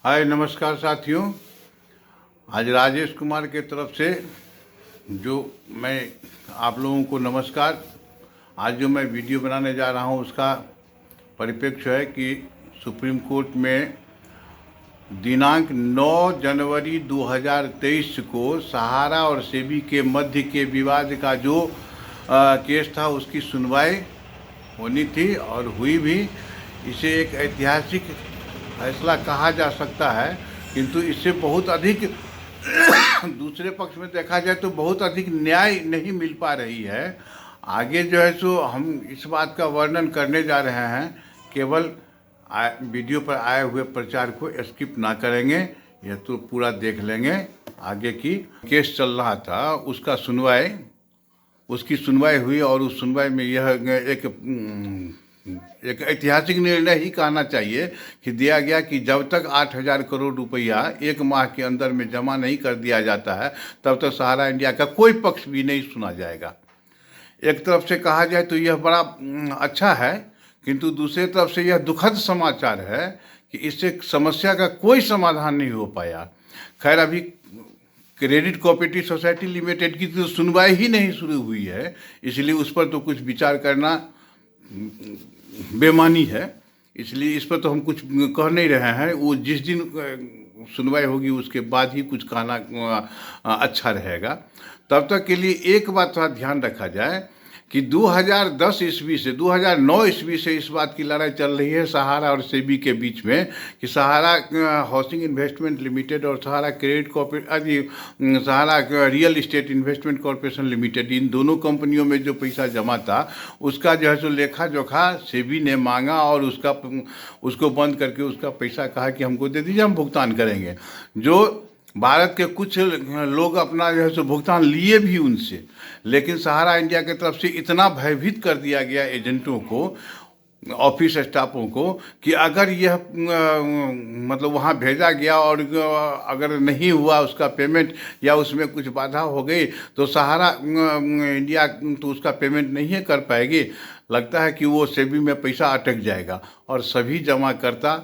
हाय नमस्कार साथियों। आज राजेश कुमार के तरफ से जो मैं आप लोगों को नमस्कार। आज जो मैं वीडियो बनाने जा रहा हूं उसका परिप्रेक्ष्य है कि सुप्रीम कोर्ट में दिनांक 9 जनवरी 2023 को सहारा और सेबी के मध्य के विवाद का जो केस था उसकी सुनवाई होनी थी और हुई भी। इसे एक ऐतिहासिक फैसला कहा जा सकता है, किंतु इससे बहुत अधिक दूसरे पक्ष में देखा जाए तो बहुत अधिक न्याय नहीं मिल पा रही है। आगे जो है सो हम इस बात का वर्णन करने जा रहे हैं, केवल वीडियो पर आए हुए प्रचार को स्किप ना करेंगे, यह तो पूरा देख लेंगे। आगे की केस चल रहा था उसकी सुनवाई हुई और उस सुनवाई में यह एक ऐतिहासिक निर्णय ही कहना चाहिए कि दिया गया कि जब तक 8,000 करोड़ रुपया एक माह के अंदर में जमा नहीं कर दिया जाता है तब तक सहारा इंडिया का कोई पक्ष भी नहीं सुना जाएगा। एक तरफ से कहा जाए तो यह बड़ा अच्छा है, किंतु दूसरी तरफ से यह दुखद समाचार है कि इससे समस्या का कोई समाधान नहीं हो पाया। खैर, अभी क्रेडिट कोऑपरेटिव सोसाइटी लिमिटेड की तो सुनवाई ही नहीं शुरू हुई है, इसलिए उस पर तो कुछ विचार करना बेमानी है। इसलिए इस पर तो हम कुछ कह नहीं रहे हैं। वो जिस दिन सुनवाई होगी उसके बाद ही कुछ कहना अच्छा रहेगा। तब तक के लिए एक बात थोड़ा ध्यान रखा जाए कि 2010 ईस्वी से 2009 ईस्वी से इस बात की लड़ाई चल रही है सहारा और सेबी के बीच में कि सहारा हाउसिंग इन्वेस्टमेंट लिमिटेड और Sahara credit corporate Sahara real estate investment corporation limited, इन दोनों कंपनियों में जो पैसा जमा था उसका जो है सो लेखा जोखा सेबी ने मांगा और उसको बंद करके उसका पैसा कहा कि हमको दे दीजिए, हम भुगतान करेंगे। जो भारत के कुछ लोग अपना जो है सो भुगतान लिए भी उनसे, लेकिन सहारा इंडिया की तरफ से इतना भयभीत कर दिया गया एजेंटों को, ऑफिस स्टाफों को, कि अगर यह मतलब वहाँ भेजा गया और अगर नहीं हुआ उसका पेमेंट या उसमें कुछ बाधा हो गई तो सहारा इंडिया तो उसका पेमेंट नहीं है कर पाएगी। लगता है कि वो सेबी में पैसा अटक जाएगा और सभी जमाकर्ता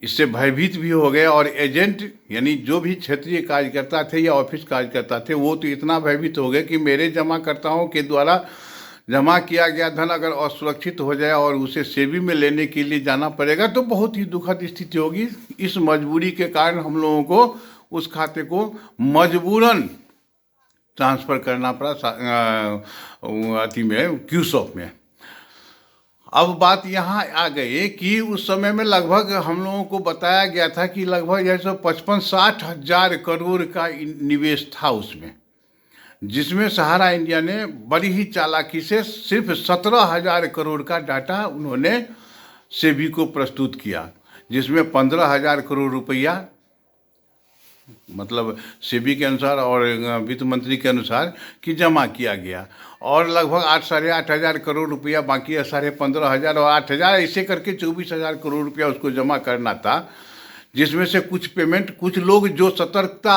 इससे भयभीत भी हो गए और एजेंट यानी जो भी क्षेत्रीय कार्यकर्ता थे या ऑफिस कार्यकर्ता थे वो तो इतना भयभीत हो गए कि मेरे जमाकर्ताओं के द्वारा जमा किया गया धन अगर असुरक्षित हो जाए और उसे सेबी में लेने के लिए जाना पड़ेगा तो बहुत ही दुखद स्थिति होगी। इस मजबूरी के कारण हम लोगों को उस खाते को मजबूरन ट्रांसफ़र करना पड़ा क्यूसॉप में। अब बात यहाँ आ गई कि उस समय में लगभग हम लोगों को बताया गया था कि लगभग जैसे 55-60 हजार करोड़ का निवेश था उसमें, जिसमें सहारा इंडिया ने बड़ी ही चालाकी से सिर्फ 17,000 करोड़ का डाटा उन्होंने सेबी को प्रस्तुत किया, जिसमें 15,000 करोड़ रुपया मतलब सेबी के अनुसार और वित्त मंत्री के अनुसार कि जमा किया गया और लगभग 8-8,500 करोड़ रुपया बाकी है, 15,500 और 8,000 ऐसे करके 24,000 करोड़ रुपया उसको जमा करना था, जिसमें से कुछ पेमेंट कुछ लोग जो सतर्कता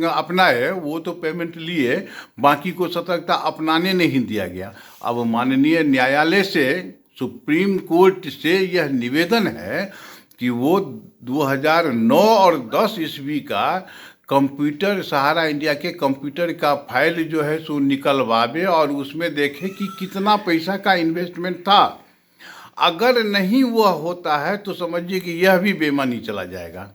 अपनाए वो तो पेमेंट लिए, बाकी को सतर्कता अपनाने नहीं दिया गया। अब माननीय न्यायालय से, सुप्रीम कोर्ट से यह निवेदन है कि वो 2009 और 10 ईस्वी का कंप्यूटर सहारा इंडिया के कंप्यूटर का फाइल जो है सो निकलवावे और उसमें देखे कि कितना पैसा का इन्वेस्टमेंट था। अगर नहीं वह होता है तो समझिए कि यह भी बेईमानी चला जाएगा।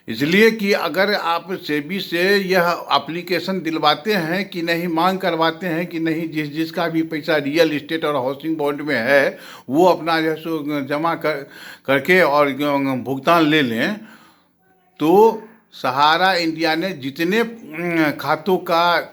इसलिए कि अगर आप सेबी से यह एप्लीकेशन दिलवाते हैं कि नहीं, मांग करवाते हैं कि नहीं, जिसका भी पैसा रियल इस्टेट और हाउसिंग बॉन्ड में है वो अपना जो है सो जमा करके और भुगतान ले लें, तो सहारा इंडिया ने जितने खातों का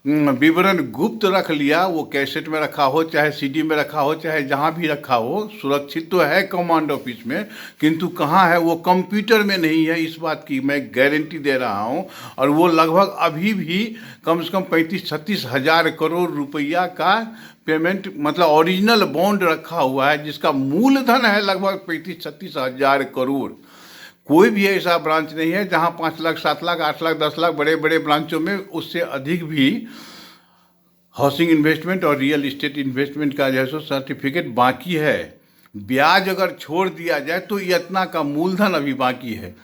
विवरण गुप्त रख लिया, वो कैसेट में रखा हो चाहे सीडी में रखा हो चाहे जहाँ भी रखा हो, सुरक्षित तो है कमांड ऑफिस में, किंतु कहाँ है वो कंप्यूटर में नहीं है, इस बात की मैं गारंटी दे रहा हूँ। और वो लगभग अभी भी कम से कम 35-36 हजार करोड़ रुपया का पेमेंट मतलब ओरिजिनल बॉन्ड रखा हुआ है, जिसका मूलधन है लगभग 35-36 हजार करोड़। कोई भी ऐसा ब्रांच नहीं है जहां 5 लाख 7 लाख 8 लाख 10 लाख, बड़े बड़े ब्रांचों में उससे अधिक भी हाउसिंग इन्वेस्टमेंट और रियल इस्टेट इन्वेस्टमेंट का जो है सर्टिफिकेट बाकी है। ब्याज अगर छोड़ दिया जाए तो इतना का मूलधन अभी बाकी है।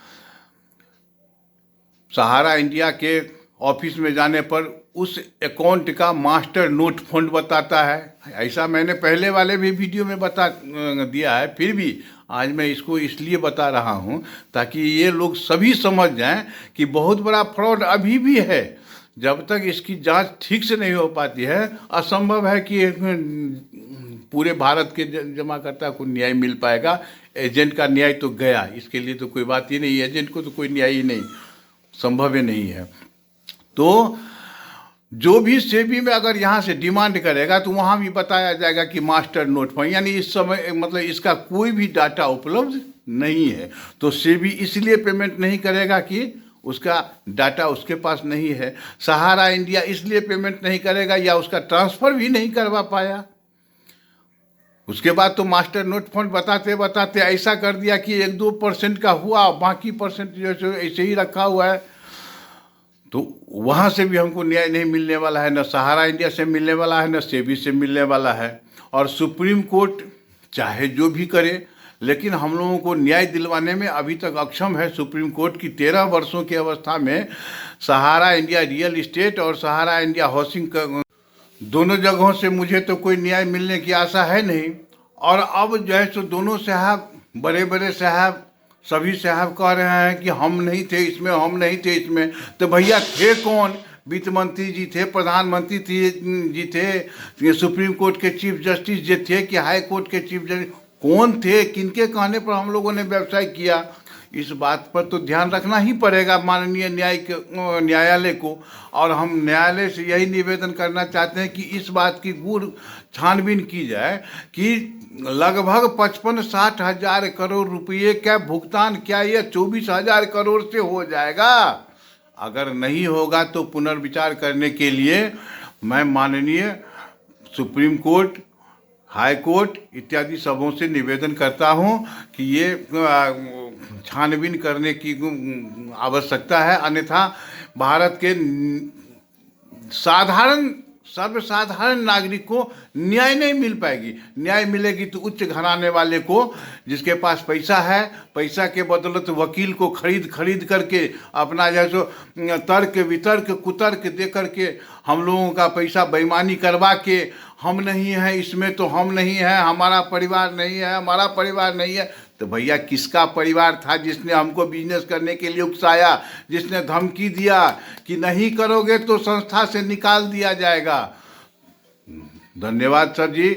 सहारा इंडिया के ऑफिस में जाने पर उस अकाउंट का मास्टर नोट फंड बताता है। ऐसा मैंने पहले वाले भी वीडियो में बता दिया है, फिर भी आज मैं इसको इसलिए बता रहा हूँ ताकि ये लोग सभी समझ जाएं कि बहुत बड़ा फ्रॉड अभी भी है। जब तक इसकी जांच ठीक से नहीं हो पाती है, असंभव है कि पूरे भारत के जमाकर्ता को न्याय मिल पाएगा। एजेंट का न्याय तो गया, इसके लिए तो कोई बात ही नहीं, एजेंट को तो कोई न्याय ही नहीं, संभव ही नहीं है। तो जो भी सेबी में अगर यहाँ से डिमांड करेगा तो वहाँ भी बताया जाएगा कि मास्टर नोट फंड, यानी इस समय मतलब इसका कोई भी डाटा उपलब्ध नहीं है। तो सेबी इसलिए पेमेंट नहीं करेगा कि उसका डाटा उसके पास नहीं है। सहारा इंडिया इसलिए पेमेंट नहीं करेगा या उसका ट्रांसफ़र भी नहीं करवा पाया। उसके बाद तो मास्टर नोट फंड बताते बताते ऐसा कर दिया कि 1-2% का हुआ, बाकी परसेंट जो ऐसे ही रखा हुआ है। तो वहाँ से भी हमको न्याय नहीं मिलने वाला है, न सहारा इंडिया से मिलने वाला है, न सेबी से मिलने वाला है। और सुप्रीम कोर्ट चाहे जो भी करे, लेकिन हम लोगों को न्याय दिलवाने में अभी तक अक्षम है। सुप्रीम कोर्ट की 13 वर्षों की अवस्था में सहारा इंडिया रियल इस्टेट और सहारा इंडिया हाउसिंग दोनों जगहों से मुझे तो कोई न्याय मिलने की आशा है नहीं। और अब जो है सो दोनों साहब, बड़े बड़े साहब, सभी साहब कह रहे हैं कि हम नहीं थे इसमें, हम नहीं थे इसमें। तो भैया थे कौन? वित्त मंत्री जी थे, प्रधानमंत्री जी थे, सुप्रीम कोर्ट के चीफ जस्टिस जी थे कि हाई कोर्ट के चीफ जस्टिस, कौन थे? किनके कहने पर हम लोगों ने व्यवसाय किया? इस बात पर तो ध्यान रखना ही पड़ेगा माननीय न्यायालय को। और हम न्यायालय से यही निवेदन करना चाहते हैं कि इस बात की गूढ़ छानबीन की जाए कि लगभग 55-60 हज़ार करोड़ रुपये का भुगतान क्या यह 24,000 करोड़ से हो जाएगा? अगर नहीं होगा तो पुनर्विचार करने के लिए मैं माननीय सुप्रीम कोर्ट, हाई कोर्ट इत्यादि सबों से निवेदन करता हूं कि ये छानबीन करने की आवश्यकता है। अन्यथा भारत के सर्वसाधारण नागरिक को न्याय नहीं मिल पाएगी। न्याय मिलेगी तो उच्च घराने वाले को, जिसके पास पैसा है, पैसा के बदौलत वकील को खरीद करके अपना जैसो तर्क वितर्क कुतर्क दे करके हम लोगों का पैसा बेईमानी करवा के, हम नहीं हैं इसमें तो हम नहीं हैं, हमारा परिवार नहीं है, हमारा परिवार नहीं है। तो भैया किसका परिवार था जिसने हमको बिजनेस करने के लिए उकसाया, जिसने धमकी दिया कि नहीं करोगे तो संस्था से निकाल दिया जाएगा? धन्यवाद सर जी।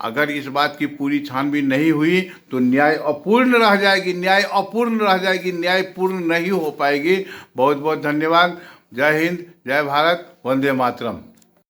अगर इस बात की पूरी छानबीन नहीं हुई तो न्याय अपूर्ण रह जाएगी, न्याय अपूर्ण रह जाएगी, न्याय पूर्ण नहीं हो पाएगी। बहुत बहुत धन्यवाद। जय हिंद, जय भारत, वंदे मातरम।